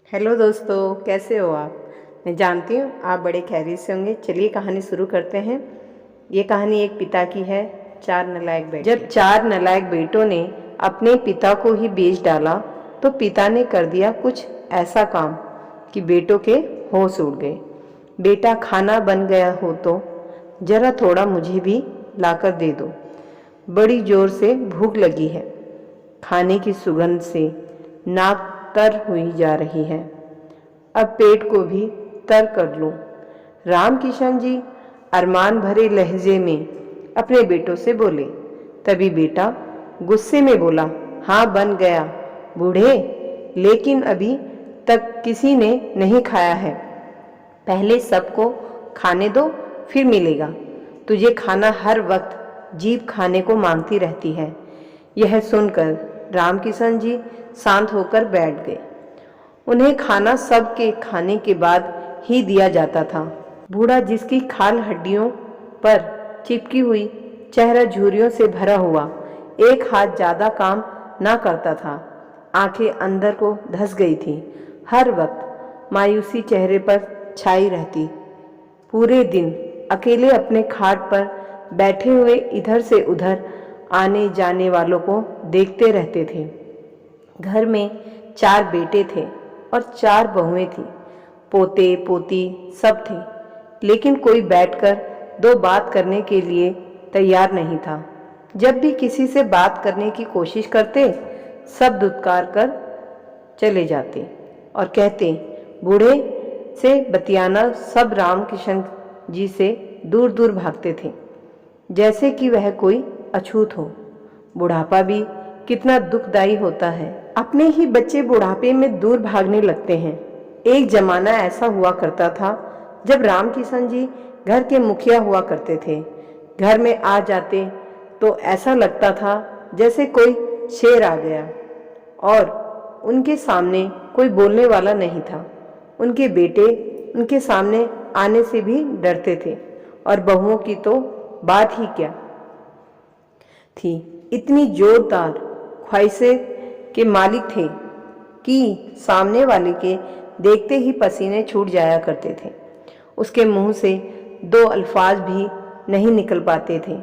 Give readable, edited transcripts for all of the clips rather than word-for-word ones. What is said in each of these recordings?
Hello दोस्तों, कैसे हो आप। मैं जानती हूँ आप बड़े खैरियत से होंगे। चलिए कहानी शुरू करते हैं। ये कहानी एक पिता की है, चार नालायक बेटे। जब चार नालायक बेटों ने अपने पिता को ही बेच डाला तो पिता ने कर दिया कुछ ऐसा काम कि बेटों के होश उड़ गए। बेटा, खाना बन गया हो तो जरा थोड़ा मुझे भी लाकर दे दो, बड़ी जोर से भूख लगी है। खाने की सुगंध से नाक तर हुई जा रही है, अब पेट को भी तर कर लूं। रामकिशन जी अरमान भरे लहजे में अपने बेटों से बोले। तभी बेटा गुस्से में बोला, हाँ बन गया बूढ़े, लेकिन अभी तक किसी ने नहीं खाया है। पहले सबको खाने दो, फिर मिलेगा। तुझे खाना हर वक्त जीभ खाने को मांगती रहती है। यह सुनकर रामकिशन जी शांत होकर बैठ गए। उन्हें खाना सबके खाने के बाद ही दिया जाता था। बूढ़ा, जिसकी खाल हड्डियों पर चिपकी हुई, चेहरा झुर्रियों से भरा हुआ, एक हाथ ज्यादा काम ना करता था, आंखें अंदर को धंस गई थी। हर वक्त मायूसी चेहरे पर छाई रहती। पूरे दिन अकेले अपने खाट पर बैठे हुए इधर से उधर आने जाने वालों को देखते रहते थे। घर में चार बेटे थे और चार बहुएं थीं। पोते पोती सब थे, लेकिन कोई बैठकर दो बात करने के लिए तैयार नहीं था। जब भी किसी से बात करने की कोशिश करते, सब धुतकार कर चले जाते और कहते, बूढ़े से बतियाना। सब रामकिशन जी से दूर दूर भागते थे, जैसे कि वह कोई अछूत हो। बुढ़ापा भी कितना दुखदाई होता है। अपने ही बच्चे बुढ़ापे में दूर भागने लगते हैं। एक जमाना ऐसा हुआ करता था जब रामकिशन जी घर के मुखिया हुआ करते थे। घर में आ जाते तो ऐसा लगता था जैसे कोई शेर आ गया और उनके सामने कोई बोलने वाला नहीं था। उनके बेटे उनके सामने आने से भी डरते थे और बहुओं की तो बात ही क्या थी। इतनी जोरदार ख्वाहिशें के मालिक थे कि सामने वाले के देखते ही पसीने छूट जाया करते थे। उसके मुंह से दो अल्फाज भी नहीं निकल पाते थे।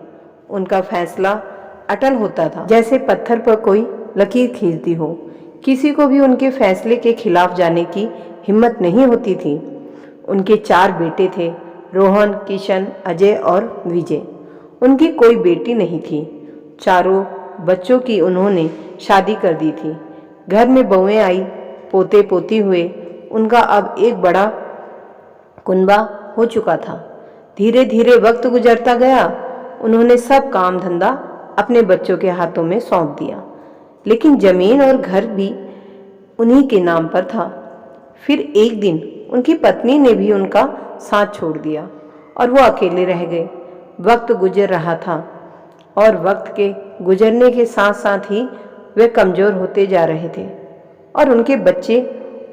उनका फैसला अटल होता था, जैसे पत्थर पर कोई लकीर खींचती हो। किसी को भी उनके फैसले के खिलाफ जाने की हिम्मत नहीं होती थी। उनके चार बेटे थे, रोहन, किशन, अजय और विजय। उनकी कोई बेटी नहीं थी। चारों बच्चों की उन्होंने शादी कर दी थी। घर में बहुएं आई, पोते पोती हुए। उनका अब एक बड़ा कुनबा हो चुका था। धीरे धीरे वक्त गुजरता गया। उन्होंने सब काम धंधा अपने बच्चों के हाथों में सौंप दिया, लेकिन जमीन और घर भी उन्हीं के नाम पर था। फिर एक दिन उनकी पत्नी ने भी उनका साथ छोड़ दिया और वो अकेले रह गए। वक्त गुजर रहा था और वक्त के गुजरने के साथ साथ ही वे कमज़ोर होते जा रहे थे और उनके बच्चे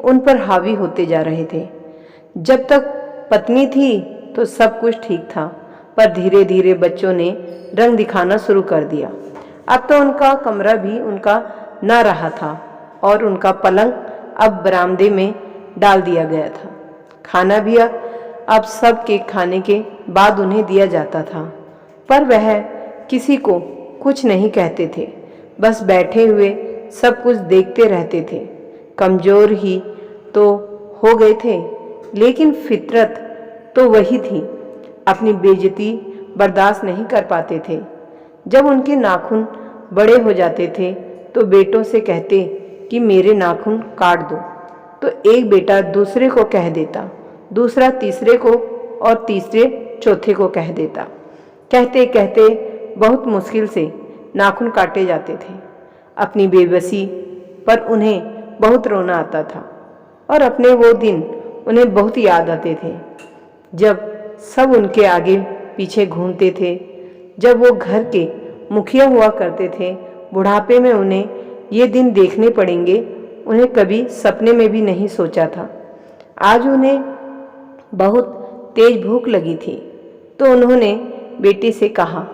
उन पर हावी होते जा रहे थे। जब तक पत्नी थी तो सब कुछ ठीक था, पर धीरे धीरे बच्चों ने रंग दिखाना शुरू कर दिया। अब तो उनका कमरा भी उनका ना रहा था और उनका पलंग अब बरामदे में डाल दिया गया था। खाना भी अब सब के खाने के बाद उन्हें दिया जाता था, पर वह किसी को कुछ नहीं कहते थे। बस बैठे हुए सब कुछ देखते रहते थे। कमज़ोर ही तो हो गए थे, लेकिन फितरत तो वही थी। अपनी बेइज्जती बर्दाश्त नहीं कर पाते थे। जब उनके नाखून बड़े हो जाते थे तो बेटों से कहते कि मेरे नाखून काट दो, तो एक बेटा दूसरे को कह देता, दूसरा तीसरे को और तीसरे चौथे को कह देता। कहते कहते बहुत मुश्किल से नाखून काटे जाते थे। अपनी बेबसी पर उन्हें बहुत रोना आता था और अपने वो दिन उन्हें बहुत याद आते थे जब सब उनके आगे पीछे घूमते थे। जब वो घर के मुखिया हुआ करते थे, बुढ़ापे में उन्हें ये दिन देखने पड़ेंगे, उन्हें कभी सपने में भी नहीं सोचा था। आज उन्हें बहुत तेज भूख लगी थी तो उन्होंने बेटे से कहा,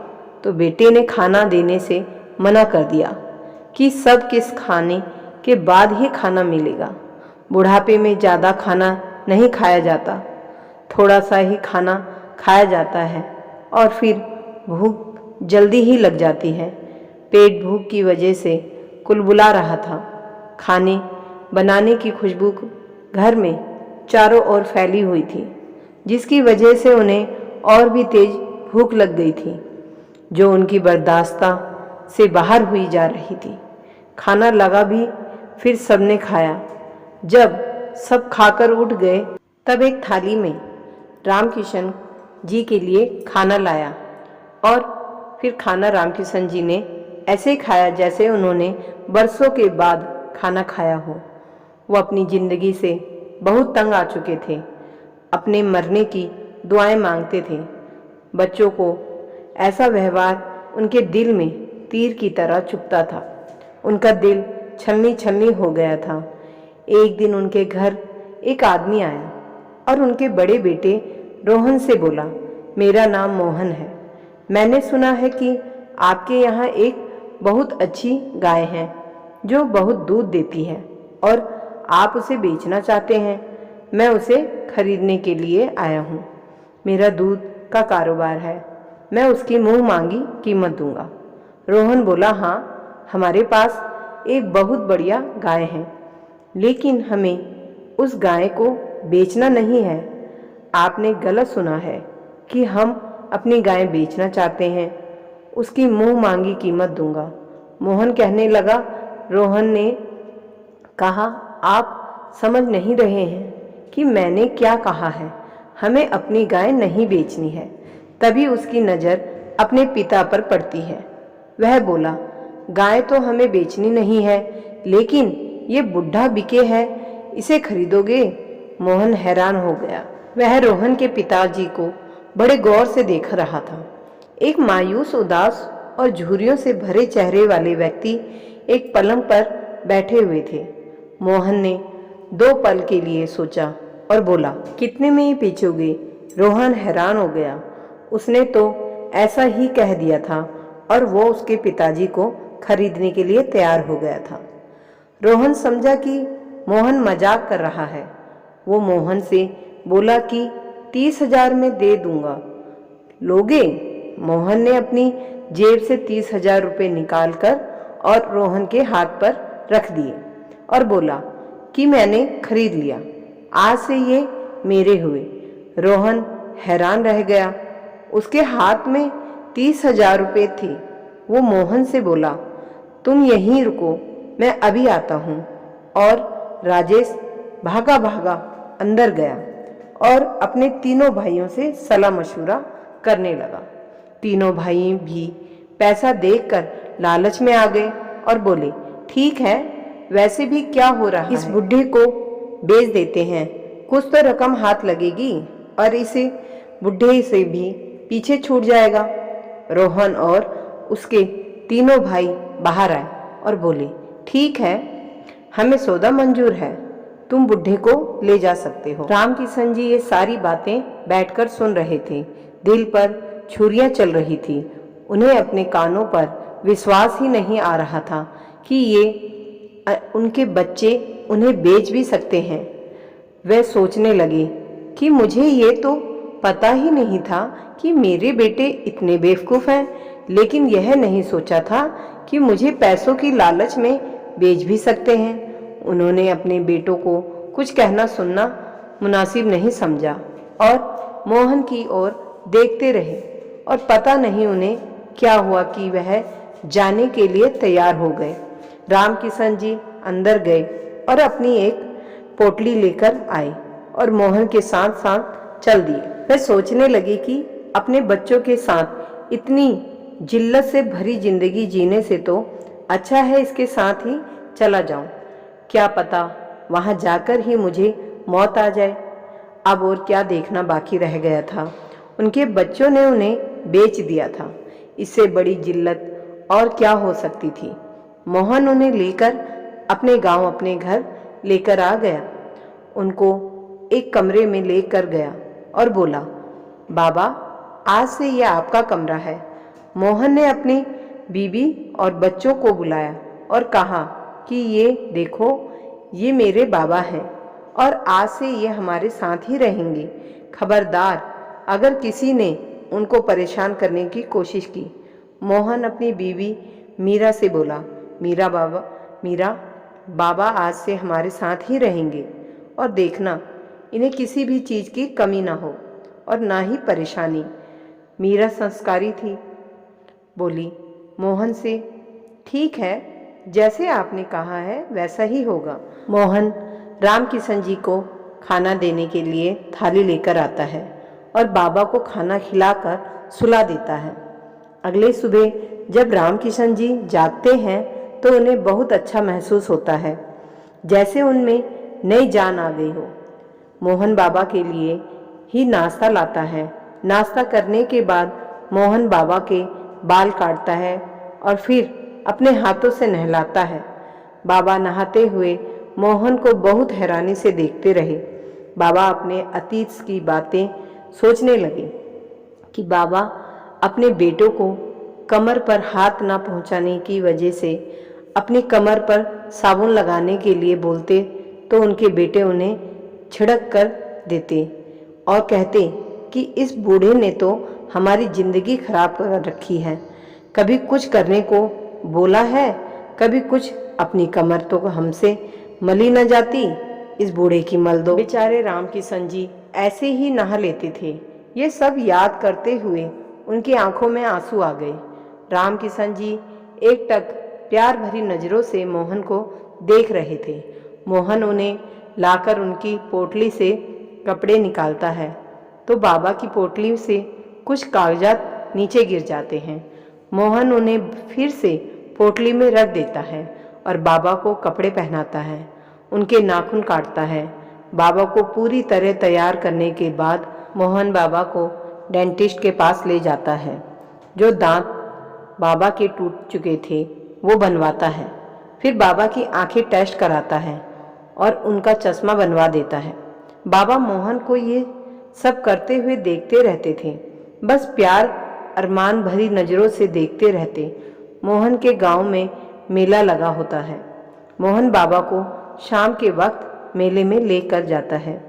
तो बेटे ने खाना देने से मना कर दिया कि सब किस खाने के बाद ही खाना मिलेगा। बुढ़ापे में ज़्यादा खाना नहीं खाया जाता, थोड़ा सा ही खाना खाया जाता है और फिर भूख जल्दी ही लग जाती है। पेट भूख की वजह से कुलबुला रहा था। खाने बनाने की खुशबू घर में चारों ओर फैली हुई थी, जिसकी वजह से उन्हें और भी तेज भूख लग गई थी, जो उनकी बर्दाश्ता से बाहर हुई जा रही थी। खाना लगा भी, फिर सबने खाया। जब सब खाकर उठ गए तब एक थाली में रामकिशन जी के लिए खाना लाया और फिर खाना रामकिशन जी ने ऐसे खाया जैसे उन्होंने बरसों के बाद खाना खाया हो। वो अपनी ज़िंदगी से बहुत तंग आ चुके थे, अपने मरने की दुआएं मांगते थे। बच्चों को ऐसा व्यवहार उनके दिल में तीर की तरह चुभता था। उनका दिल छलनी छलनी हो गया था। एक दिन उनके घर एक आदमी आया और उनके बड़े बेटे रोहन से बोला, मेरा नाम मोहन है। मैंने सुना है कि आपके यहाँ एक बहुत अच्छी गाय है जो बहुत दूध देती है और आप उसे बेचना चाहते हैं। मैं उसे खरीदने के लिए आया हूँ। मेरा दूध का कारोबार है, मैं उसकी मुंह मांगी कीमत दूंगा। रोहन बोला, हाँ, हमारे पास एक बहुत बढ़िया गाय है, लेकिन हमें उस गाय को बेचना नहीं है। आपने गलत सुना है कि हम अपनी गाय बेचना चाहते हैं। उसकी मुंह मांगी कीमत दूंगा। मोहन कहने लगा। रोहन ने कहा, आप समझ नहीं रहे हैं कि मैंने क्या कहा है। हमें अपनी गाय नहीं बेचनी है। तभी उसकी नज़र अपने पिता पर पड़ती है। वह बोला, गाय तो हमें बेचनी नहीं है, लेकिन ये बुढ़ा बिके है, इसे खरीदोगे? मोहन हैरान हो गया। वह रोहन के पिताजी को बड़े गौर से देख रहा था। एक मायूस, उदास और झुर्रियों से भरे चेहरे वाले व्यक्ति एक पलंग पर बैठे हुए थे। मोहन ने 2 पल के लिए सोचा और बोला, कितने में ही बेचोगे? रोहन हैरान हो गया। उसने तो ऐसा ही कह दिया था और वो उसके पिताजी को खरीदने के लिए तैयार हो गया था। रोहन समझा कि मोहन मजाक कर रहा है। वो मोहन से बोला कि 30,000 में दे दूंगा, लोगे? मोहन ने अपनी जेब से 30,000 रुपये निकालकर और रोहन के हाथ पर रख दिए और बोला कि मैंने खरीद लिया, आज से ये मेरे हुए। रोहन हैरान रह गया। उसके हाथ में 30,000 रुपये थे। वो मोहन से बोला, तुम यहीं रुको, मैं अभी आता हूँ। और राजेश भागा भागा अंदर गया और अपने तीनों भाइयों से सलाह मशवरा करने लगा। तीनों भाई भी पैसा देखकर लालच में आ गए और बोले, ठीक है, वैसे भी क्या हो रहा है, इस बुढ़े को बेच देते हैं, कुछ तो रकम हाथ लगेगी और इसे बुढ़े से भी पीछे छूट जाएगा। रोहन और उसके तीनों भाई बाहर आए और बोले, ठीक है, हमें सौदा मंजूर है, तुम बुढ़े को ले जा सकते हो। रामकिशन जी ये सारी बातें बैठकर सुन रहे थे। दिल पर छुरियां चल रही थी। उन्हें अपने कानों पर विश्वास ही नहीं आ रहा था कि ये उनके बच्चे उन्हें बेच भी सकते हैं। वे सोचने लगे कि मुझे ये तो पता ही नहीं था कि मेरे बेटे इतने बेवकूफ़ हैं, लेकिन यह नहीं सोचा था कि मुझे पैसों की लालच में बेच भी सकते हैं। उन्होंने अपने बेटों को कुछ कहना सुनना मुनासिब नहीं समझा और मोहन की ओर देखते रहे और पता नहीं उन्हें क्या हुआ कि वह जाने के लिए तैयार हो गए। रामकिशन जी अंदर गए और अपनी एक पोटली लेकर आए और मोहन के साथ साथ चल दिए। वे सोचने लगे कि अपने बच्चों के साथ इतनी जिल्लत से भरी जिंदगी जीने से तो अच्छा है इसके साथ ही चला जाऊं। क्या पता वहां जाकर ही मुझे मौत आ जाए। अब और क्या देखना बाकी रह गया था। उनके बच्चों ने उन्हें बेच दिया था। इससे बड़ी जिल्लत और क्या हो सकती थी। मोहन उन्हें लेकर अपने गांव, अपने घर लेकर आ गया। उनको एक कमरे में लेकर गया और बोला, बाबा, आज से यह आपका कमरा है। मोहन ने अपनी बीबी और बच्चों को बुलाया और कहा कि ये देखो, ये मेरे बाबा हैं। और आज से ये हमारे साथ ही रहेंगे। खबरदार अगर किसी ने उनको परेशान करने की कोशिश की। मोहन अपनी बीवी मीरा से बोला, मीरा बाबा आज से हमारे साथ ही रहेंगे और देखना इन्हें किसी भी चीज़ की कमी ना हो और ना ही परेशानी। मीरा संस्कारी थी, बोली मोहन से, ठीक है, जैसे आपने कहा है वैसा ही होगा। मोहन रामकिशन जी को खाना देने के लिए थाली लेकर आता है और बाबा को खाना खिलाकर सुला देता है। अगले सुबह जब रामकिशन जी जागते हैं तो उन्हें बहुत अच्छा महसूस होता है, जैसे उनमें नई जान आ गई हो। मोहन बाबा के लिए ही नाश्ता लाता है। नाश्ता करने के बाद मोहन बाबा के बाल काटता है और फिर अपने हाथों से नहलाता है। बाबा नहाते हुए मोहन को बहुत हैरानी से देखते रहे। बाबा अपने अतीत की बातें सोचने लगे कि बाबा अपने बेटों को कमर पर हाथ ना पहुंचाने की वजह से अपनी कमर पर साबुन लगाने के लिए बोलते तो उनके बेटे उन्हें छिड़क कर देते और कहते कि इस बूढ़े ने तो हमारी जिंदगी खराब कर रखी है, कभी कुछ करने को बोला है, कभी कुछ, अपनी कमर तो हमसे मली न जाती, इस बूढ़े की मल दो। बेचारे रामकिशन जी ऐसे ही नहा लेते थे। ये सब याद करते हुए उनकी आंखों में आंसू आ गए। रामकिशन जी एकटक प्यार भरी नजरों से मोहन को देख रहे थे। मोहन उन्हें लाकर उनकी पोटली से कपड़े निकालता है तो बाबा की पोटली से कुछ कागजात नीचे गिर जाते हैं। मोहन उन्हें फिर से पोटली में रख देता है और बाबा को कपड़े पहनाता है, उनके नाखून काटता है। बाबा को पूरी तरह तैयार करने के बाद मोहन बाबा को डेंटिस्ट के पास ले जाता है, जो दांत बाबा के टूट चुके थे वो बनवाता है। फिर बाबा की आंखें टेस्ट कराता है और उनका चश्मा बनवा देता है। बाबा मोहन को ये सब करते हुए देखते रहते थे, बस प्यार अरमान भरी नज़रों से देखते रहते। मोहन के गांव में मेला लगा होता है। मोहन बाबा को शाम के वक्त मेले में लेकर जाता है,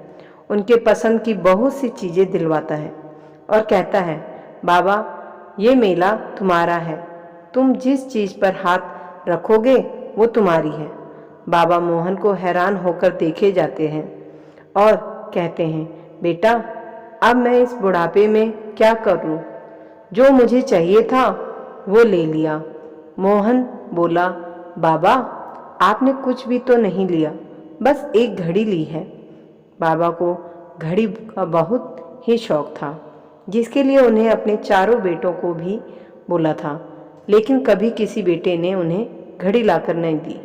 उनके पसंद की बहुत सी चीज़ें दिलवाता है और कहता है, बाबा ये मेला तुम्हारा है, तुम जिस चीज़ पर हाथ रखोगे वो तुम्हारी है। बाबा मोहन को हैरान होकर देखे जाते हैं और कहते हैं, बेटा अब मैं इस बुढ़ापे में क्या करूं? जो मुझे चाहिए था वो ले लिया। मोहन बोला, बाबा आपने कुछ भी तो नहीं लिया, बस एक घड़ी ली है। बाबा को घड़ी का बहुत ही शौक था, जिसके लिए उन्हें अपने चारों बेटों को भी बोला था, लेकिन कभी किसी बेटे ने उन्हें घड़ी लाकर नहीं दी।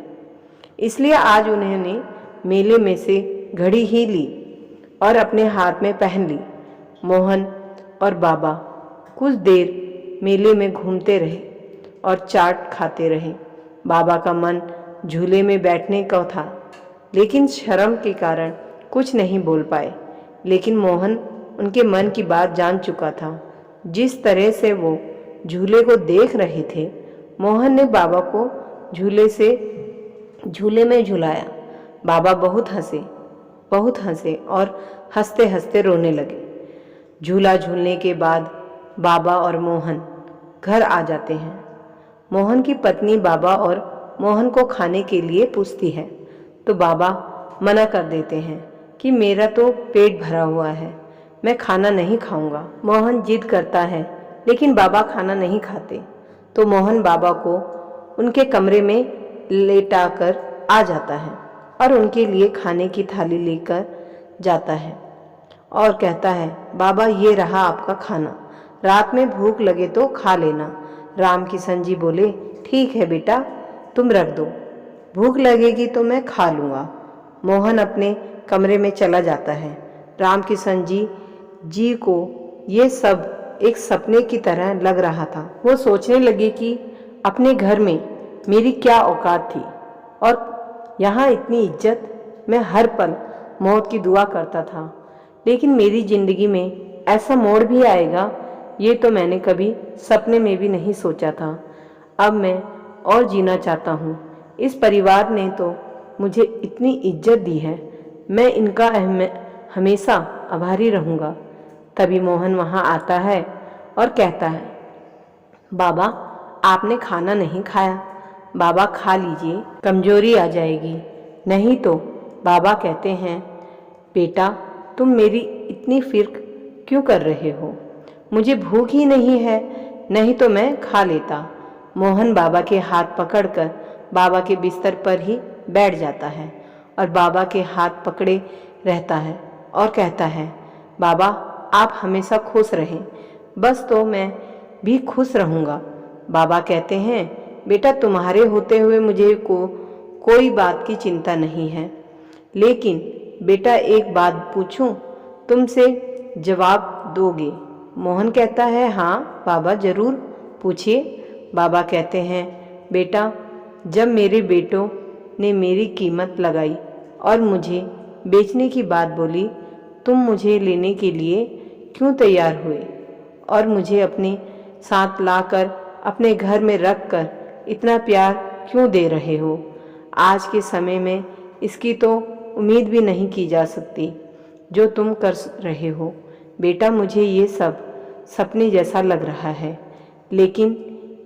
इसलिए आज उन्होंने मेले में से घड़ी ही ली और अपने हाथ में पहन ली। मोहन और बाबा कुछ देर मेले में घूमते रहे और चाट खाते रहे। बाबा का मन झूले में बैठने का था, लेकिन शर्म के कारण कुछ नहीं बोल पाए। लेकिन मोहन उनके मन की बात जान चुका था। जिस तरह से वो झूले को देख रहे थे, मोहन ने बाबा को झूले में झुलाया। बाबा बहुत हंसे और हंसते हंसते रोने लगे। झूला झूलने के बाद बाबा और मोहन घर आ जाते हैं। मोहन की पत्नी बाबा और मोहन को खाने के लिए पूछती है तो बाबा मना कर देते हैं कि मेरा तो पेट भरा हुआ है, मैं खाना नहीं खाऊंगा। मोहन जिद करता है, लेकिन बाबा खाना नहीं खाते तो मोहन बाबा को उनके कमरे में लेटाकर आ जाता है और उनके लिए खाने की थाली लेकर जाता है और कहता है, बाबा ये रहा आपका खाना, रात में भूख लगे तो खा लेना। रामकिशन जी बोले, ठीक है बेटा, तुम रख दो, भूख लगेगी तो मैं खा लूँगा। मोहन अपने कमरे में चला जाता है। रामकिशन जी को ये सब एक सपने की तरह लग रहा था। वो सोचने लगे कि अपने घर में मेरी क्या औकात थी और यहाँ इतनी इज्जत, मैं हर पल मौत की दुआ करता था, लेकिन मेरी ज़िंदगी में ऐसा मोड़ भी आएगा ये तो मैंने कभी सपने में भी नहीं सोचा था। अब मैं और जीना चाहता हूँ। इस परिवार ने तो मुझे इतनी इज्जत दी है, मैं इनका हमेशा आभारी रहूँगा। तभी मोहन वहाँ आता है और कहता है, बाबा आपने खाना नहीं खाया, बाबा खा लीजिए, कमजोरी आ जाएगी। नहीं तो बाबा कहते हैं, बेटा तुम मेरी इतनी फिक्र क्यों कर रहे हो, मुझे भूख ही नहीं है, नहीं तो मैं खा लेता। मोहन बाबा के हाथ पकड़कर बाबा के बिस्तर पर ही बैठ जाता है और बाबा के हाथ पकड़े रहता है और कहता है, बाबा आप हमेशा खुश रहें, बस तो मैं भी खुश रहूँगा। बाबा कहते हैं, बेटा तुम्हारे होते हुए मुझे कोई बात की चिंता नहीं है, लेकिन बेटा एक बात पूछूं, तुमसे जवाब दोगे? मोहन कहता है, हाँ बाबा जरूर पूछिए। बाबा कहते हैं, बेटा जब मेरे बेटों ने मेरी कीमत लगाई और मुझे बेचने की बात बोली, तुम मुझे लेने के लिए क्यों तैयार हुए और मुझे अपने साथ लाकर अपने घर में रख कर इतना प्यार क्यों दे रहे हो? आज के समय में इसकी तो उम्मीद भी नहीं की जा सकती जो तुम कर रहे हो। बेटा मुझे ये सब सपने जैसा लग रहा है, लेकिन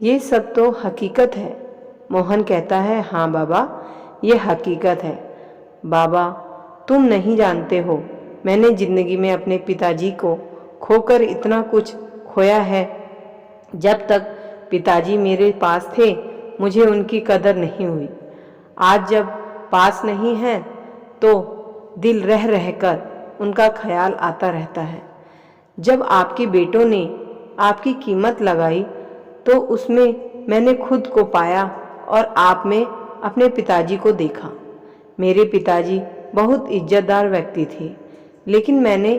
ये सब तो हकीकत है। मोहन कहता है, हाँ बाबा ये हकीकत है। बाबा तुम नहीं जानते हो, मैंने ज़िंदगी में अपने पिताजी को खोकर इतना कुछ खोया है। जब तक पिताजी मेरे पास थे मुझे उनकी कदर नहीं हुई, आज जब पास नहीं है तो दिल रह रहकर उनका ख्याल आता रहता है। जब आपके बेटों ने आपकी कीमत लगाई तो उसमें मैंने खुद को पाया और आप में अपने पिताजी को देखा। मेरे पिताजी बहुत इज्जतदार व्यक्ति थे, लेकिन मैंने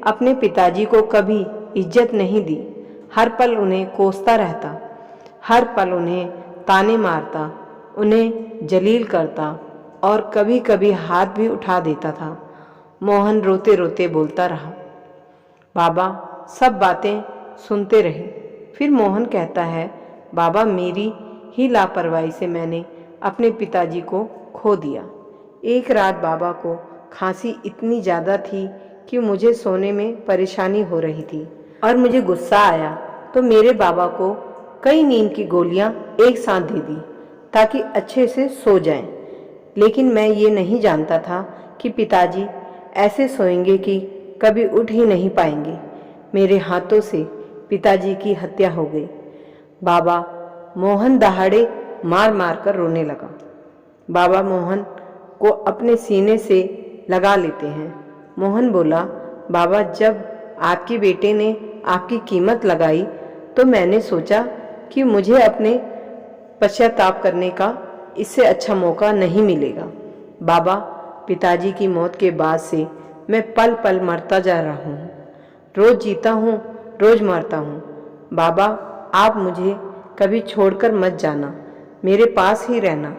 अपने पिताजी को कभी इज्जत नहीं दी। हर पल उन्हें कोसता रहता, हर पल उन्हें ताने मारता, उन्हें जलील करता और कभी कभी हाथ भी उठा देता था। मोहन रोते रोते बोलता रहा। बाबा सब बातें सुनते रहे। फिर मोहन कहता है, बाबा मेरी ही लापरवाही से मैंने अपने पिताजी को खो दिया। एक रात बाबा को खांसी इतनी ज़्यादा थी कि मुझे सोने में परेशानी हो रही थी और मुझे गुस्सा आया तो मेरे बाबा को कई नींद की गोलियां एक साथ दे दी ताकि अच्छे से सो जाएं। लेकिन मैं ये नहीं जानता था कि पिताजी ऐसे सोएंगे कि कभी उठ ही नहीं पाएंगे। मेरे हाथों से पिताजी की हत्या हो गई। बाबा मोहन दहाड़े मार मार कर रोने लगा। बाबा मोहन को अपने सीने से लगा लेते हैं। मोहन बोला, बाबा जब आपके बेटे ने आपकी कीमत लगाई तो मैंने सोचा कि मुझे अपने पश्चाताप करने का इससे अच्छा मौका नहीं मिलेगा। बाबा पिताजी की मौत के बाद से मैं पल पल मरता जा रहा हूँ, रोज़ जीता हूँ रोज़ मरता हूँ। बाबा आप मुझे कभी छोड़कर मत जाना, मेरे पास ही रहना।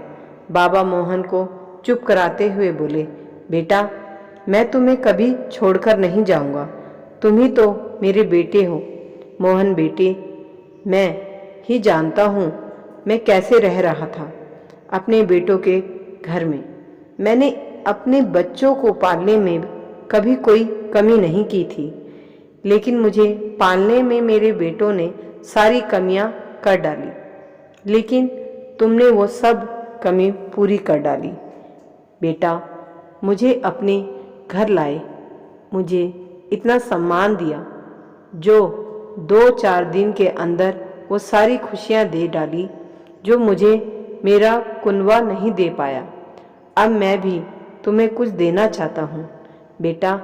बाबा मोहन को चुप कराते हुए बोले, बेटा मैं तुम्हें कभी छोड़कर नहीं जाऊँगा, तुम ही तो मेरे बेटे हो। मोहन बेटे मैं ही जानता हूँ मैं कैसे रह रहा था अपने बेटों के घर में। मैंने अपने बच्चों को पालने में कभी कोई कमी नहीं की थी, लेकिन मुझे पालने में मेरे बेटों ने सारी कमियां कर डाली, लेकिन तुमने वो सब कमी पूरी कर डाली। बेटा मुझे अपने घर लाए, मुझे इतना सम्मान दिया, जो 2-4 दिन के अंदर वो सारी खुशियां दे डाली जो मुझे मेरा कुनवा नहीं दे पाया। अब मैं भी तुम्हें कुछ देना चाहता हूँ। बेटा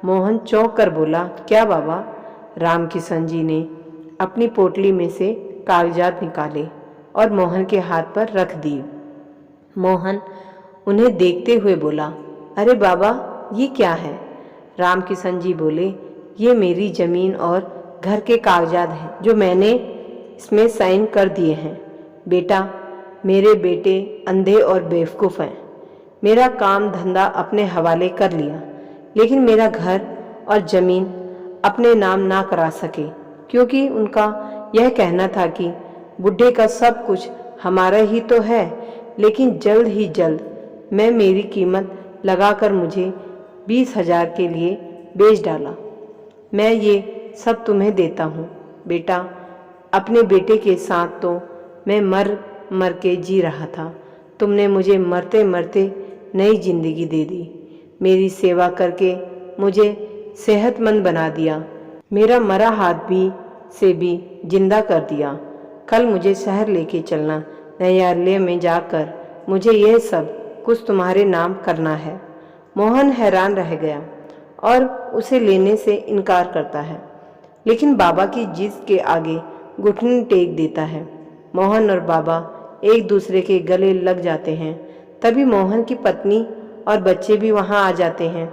मोहन चौंक कर बोला, क्या बाबा? रामकिशन जी ने अपनी पोटली में से कागजात निकाले और मोहन के हाथ पर रख दिए। मोहन उन्हें देखते हुए बोला, अरे बाबा ये क्या है? रामकिशन जी बोले, ये मेरी ज़मीन और घर के कागजात हैं जो मैंने इसमें साइन कर दिए हैं। बेटा मेरे बेटे अंधे और बेवकूफ़ हैं, मेरा काम धंधा अपने हवाले कर लिया, लेकिन मेरा घर और ज़मीन अपने नाम ना करा सके, क्योंकि उनका यह कहना था कि बुढ़े का सब कुछ हमारा ही तो है, लेकिन जल्द ही जल्द मैं मेरी कीमत लगाकर मुझे 20,000 के लिए बेच डाला। मैं ये सब तुम्हें देता हूँ बेटा। अपने बेटे के साथ तो मैं मर मर के जी रहा था, तुमने मुझे मरते मरते नई जिंदगी दे दी। मेरी सेवा करके मुझे सेहतमंद बना दिया, मेरा मरा हाथ भी जिंदा कर दिया। कल मुझे शहर लेके चलना, न्यायालय में जाकर मुझे यह सब कुछ तुम्हारे नाम करना है। मोहन हैरान रह गया और उसे लेने से इनकार करता है, लेकिन बाबा की जिद के आगे घुटने टेक देता है। मोहन और बाबा एक दूसरे के गले लग जाते हैं। तभी मोहन की पत्नी और बच्चे भी वहां आ जाते हैं।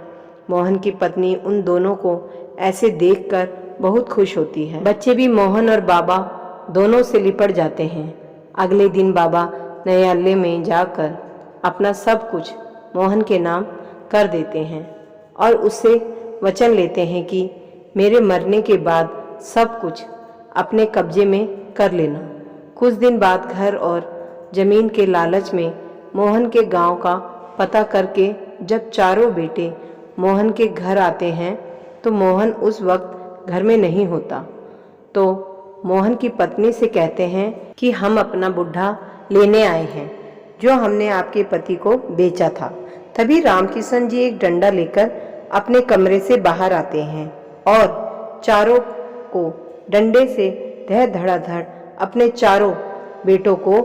मोहन की पत्नी उन दोनों को ऐसे देखकर बहुत खुश होती है। बच्चे भी मोहन और बाबा दोनों से लिपट जाते हैं। अगले दिन बाबा न्यायालय में जाकर अपना सब कुछ मोहन के नाम कर देते हैं और उससे वचन लेते हैं कि मेरे मरने के बाद सब कुछ अपने कब्जे में कर लेना। कुछ दिन बाद घर और जमीन के लालच में मोहन के गांव का पता करके जब चारों बेटे मोहन के घर आते हैं तो मोहन उस वक्त घर में नहीं होता। तो मोहन की पत्नी से कहते हैं कि हम अपना बुढ़ा लेने आए हैं जो हमने आपके पति को बेचा था। तभी रामकिशन जी एक डंडा लेकर अपने कमरे से बाहर आते हैं और चारों को डंडे से धड़ धड़ाधड़ अपने चारों बेटों को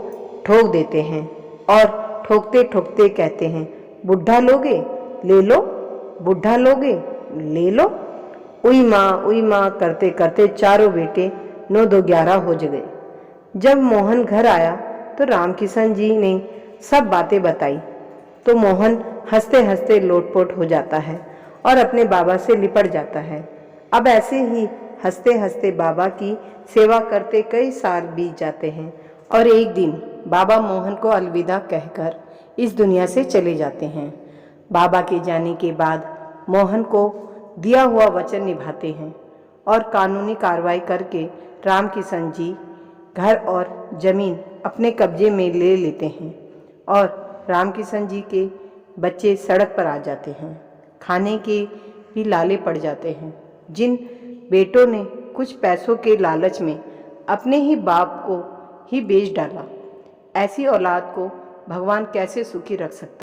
ठोक देते हैं और ठोकते ठोकते कहते हैं, बुढ़ा लोगे ले लो, बुढ़ा लोगे ले लो। उई माँ करते करते चारों बेटे 9 2 11 हो गए। जब मोहन घर आया तो रामकिशन जी ने सब बातें बताई तो मोहन हंसते हंसते लोटपोट हो जाता है और अपने बाबा से लिपट जाता है। अब ऐसे ही हंसते हंसते बाबा की सेवा करते कई साल बीत जाते हैं और एक दिन बाबा मोहन को अलविदा कहकर इस दुनिया से चले जाते हैं। बाबा के जाने के बाद मोहन को दिया हुआ वचन निभाते हैं और कानूनी कार्रवाई करके रामकिशन जी घर और जमीन अपने कब्जे में ले लेते हैं और रामकिशन जी के बच्चे सड़क पर आ जाते हैं। खाने के भी लाले पड़ जाते हैं। जिन बेटों ने कुछ पैसों के लालच में अपने ही बाप को ही बेच डाला, ऐसी औलाद को भगवान कैसे सुखी रख सकता।